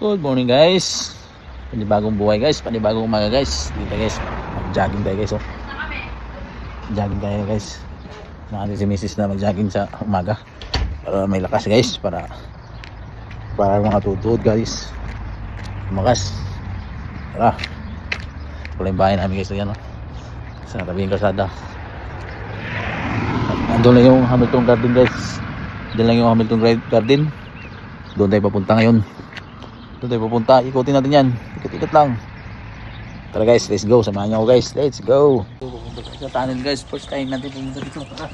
Good morning guys. Panibagong buhay guys, panibagong umaga guys. Dito guys, mag-jogging tayo guys oh. Jogging tayo guys. Samahan si Mrs. na mag-jogging sa umaga. Para may lakas guys, para mga tutuod guys. Lumakas. Tara. Wala yung bahay namin guys, ayan oh. Sa tabing kalsada. Andun lang yung Hamilton Garden guys. Diyan lang yung Hamilton Garden. Doon tayo papunta ngayon. Doon tayo papunta. Ikutin natin yan. Ikot-ikot lang. Tara guys, let's go. Samahan niyo ako guys. Let's go. Pupunta sa tunnel guys. First time natin pumunta dito. Tara.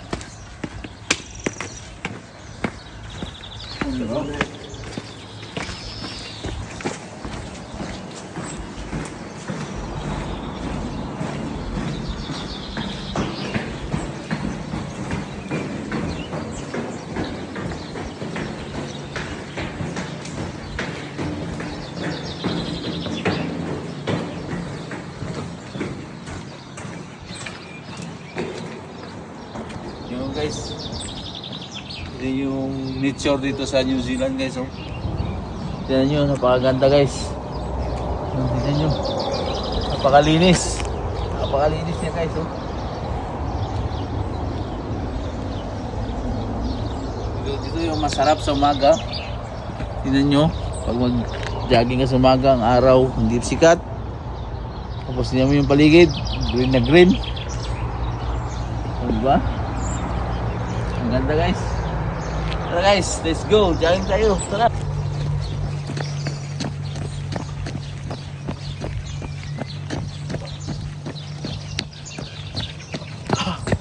Yung guys, ito yung nature dito sa New Zealand guys oh. Tignan nyo, napakaganda guys. Tignan nyo, napakalinis. Napakalinis niya guys oh. Dito yung masarap sa umaga. Tignan nyo, pag mag-jogging ka sa umaga, ang araw hindi sikat. Tapos tignan mo yung paligid, green na green. Diba? Ang ganda guys. Tara guys, let's go. Jogging tayo. Tara.